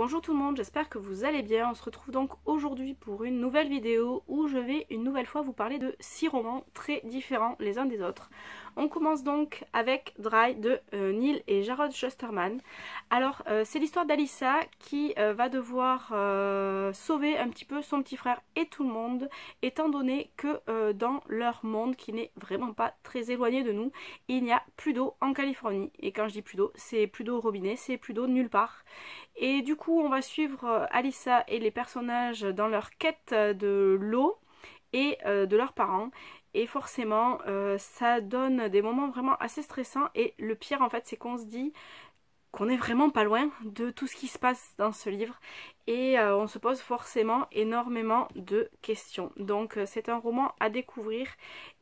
Bonjour tout le monde, j'espère que vous allez bien. On se retrouve donc aujourd'hui pour une nouvelle vidéo où je vais une nouvelle fois vous parler de 6 romans très différents les uns des autres. On commence donc avec Dry de Neil et Jarrod Shusterman. Alors c'est l'histoire d'Alyssa qui va devoir sauver un petit peu son petit frère et tout le monde, étant donné que dans leur monde qui n'est vraiment pas très éloigné de nous, il n'y a plus d'eau en Californie. Et quand je dis plus d'eau, c'est plus d'eau au robinet, c'est plus d'eau nulle part. Et du coup on va suivre Alyssa et les personnages dans leur quête de l'eau et de leurs parents. Et forcément ça donne des moments vraiment assez stressants. Et le pire en fait c'est qu'on se dit qu'on est vraiment pas loin de tout ce qui se passe dans ce livre. Et on se pose forcément énormément de questions. Donc c'est un roman à découvrir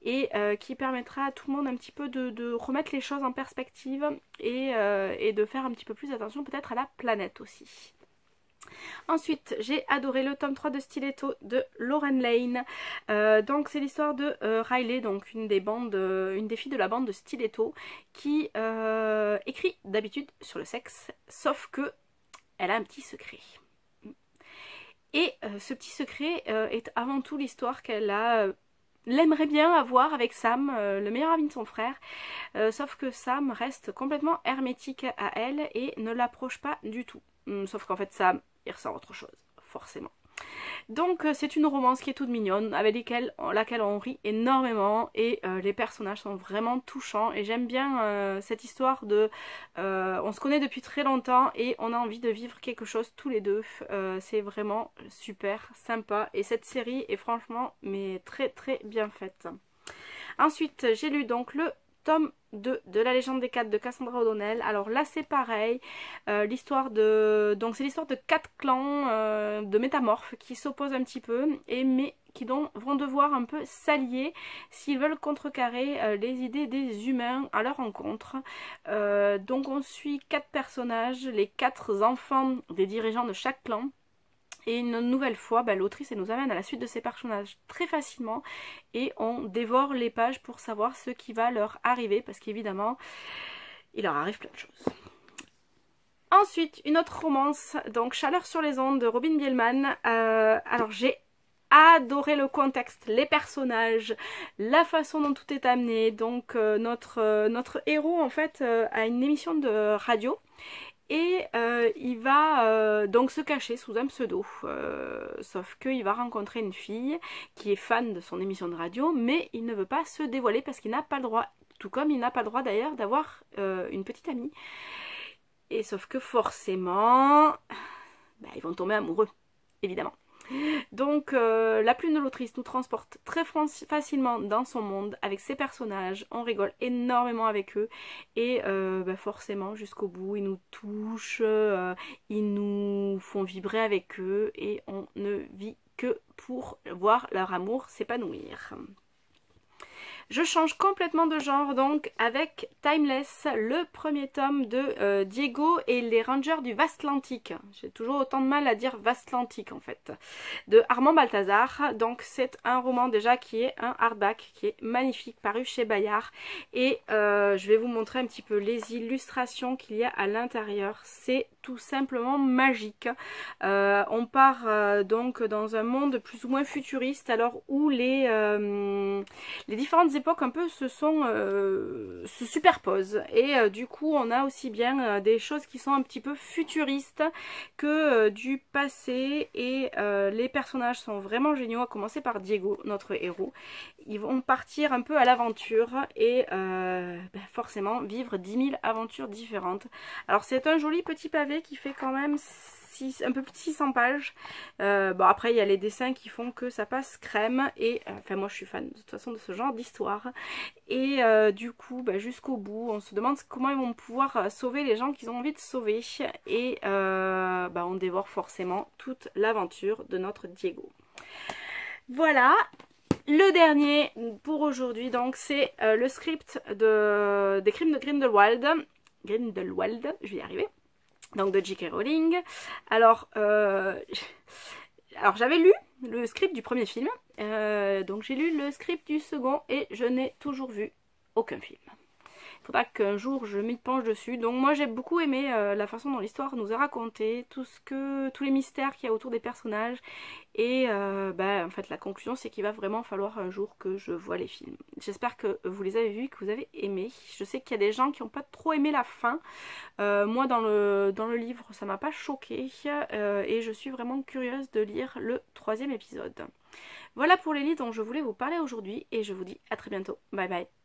et qui permettra à tout le monde un petit peu de remettre les choses en perspective et de faire un petit peu plus attention peut-être à la planète aussi. Ensuite, j'ai adoré le tome 3 de Stiletto de Lauren Lane. Donc c'est l'histoire de Riley, donc une des filles de la bande de Stiletto, qui écrit d'habitude sur le sexe, sauf que elle a un petit secret. Et ce petit secret est avant tout l'histoire qu'elle aimerait bien avoir avec Sam, le meilleur ami de son frère, sauf que Sam reste complètement hermétique à elle et ne l'approche pas du tout. Sauf qu'en fait Sam, il ressent autre chose, forcément. Donc c'est une romance qui est toute mignonne, avec laquelle on rit énormément et les personnages sont vraiment touchants. Et j'aime bien cette histoire de... on se connaît depuis très longtemps et on a envie de vivre quelque chose tous les deux. C'est vraiment super sympa et cette série est franchement mais très très bien faite. Ensuite j'ai lu donc le tome 2 de La Légende des 4 de Cassandra O'Donnell. Alors là c'est pareil, l'histoire de... Donc c'est l'histoire de 4 clans de métamorphes qui s'opposent un petit peu, mais qui vont devoir un peu s'allier s'ils veulent contrecarrer les idées des humains à leur rencontre. Donc on suit 4 personnages, les 4 enfants des dirigeants de chaque clan. Et une nouvelle fois, l'autrice nous amène à la suite de ces personnages très facilement et on dévore les pages pour savoir ce qui va leur arriver parce qu'évidemment, il leur arrive plein de choses. Ensuite, une autre romance, donc Chaleur sur les ondes de Robin Bielman. Alors j'ai adoré le contexte, les personnages, la façon dont tout est amené. Donc notre héros en fait a une émission de radio. Et il va donc se cacher sous un pseudo, sauf qu'il va rencontrer une fille qui est fan de son émission de radio, mais il ne veut pas se dévoiler parce qu'il n'a pas le droit, tout comme il n'a pas le droit d'ailleurs d'avoir une petite amie. Et sauf que forcément, ils vont tomber amoureux, évidemment. Donc la plume de l'autrice nous transporte très facilement dans son monde avec ses personnages, on rigole énormément avec eux et forcément jusqu'au bout ils nous touchent, ils nous font vibrer avec eux et on ne vit que pour voir leur amour s'épanouir. Je change complètement de genre donc avec Timeless, le premier tome de Diego et les Rangers du Vastlantique. J'ai toujours autant de mal à dire Vastlantique en fait. De Armand Balthazar. Donc c'est un roman déjà qui est un hardback, qui est magnifique, paru chez Bayard. Et je vais vous montrer un petit peu les illustrations qu'il y a à l'intérieur. C'est tout simplement magique. On part donc dans un monde plus ou moins futuriste, alors où les différentes époques un peu se superposent et du coup on a aussi bien des choses qui sont un petit peu futuristes que du passé et les personnages sont vraiment géniaux, à commencer par Diego, notre héros. Ils vont partir un peu à l'aventure et forcément vivre 10 000 aventures différentes. Alors c'est un joli petit pavé qui fait quand même un peu plus de 600 pages. Bon après il y a les dessins qui font que ça passe crème et enfin moi je suis fan de toute façon de ce genre d'histoire et du coup jusqu'au bout on se demande comment ils vont pouvoir sauver les gens qu'ils ont envie de sauver et on dévore forcément toute l'aventure de notre Diego. Voilà. Le dernier pour aujourd'hui donc c'est le script des crimes de Grindelwald, je vais y arriver. Donc de J.K. Rowling. Alors j'avais lu le script du premier film, donc j'ai lu le script du second et je n'ai toujours vu aucun film. Il faudra qu'un jour je m'y penche dessus. Donc moi j'ai beaucoup aimé la façon dont l'histoire nous est racontée, tous les mystères qu'il y a autour des personnages. Et en fait la conclusion c'est qu'il va vraiment falloir un jour que je vois les films. J'espère que vous les avez vus, que vous avez aimé. Je sais qu'il y a des gens qui n'ont pas trop aimé la fin. Moi dans le livre ça m'a pas choqué et je suis vraiment curieuse de lire le 3e épisode. Voilà pour les livres dont je voulais vous parler aujourd'hui et je vous dis à très bientôt. Bye bye.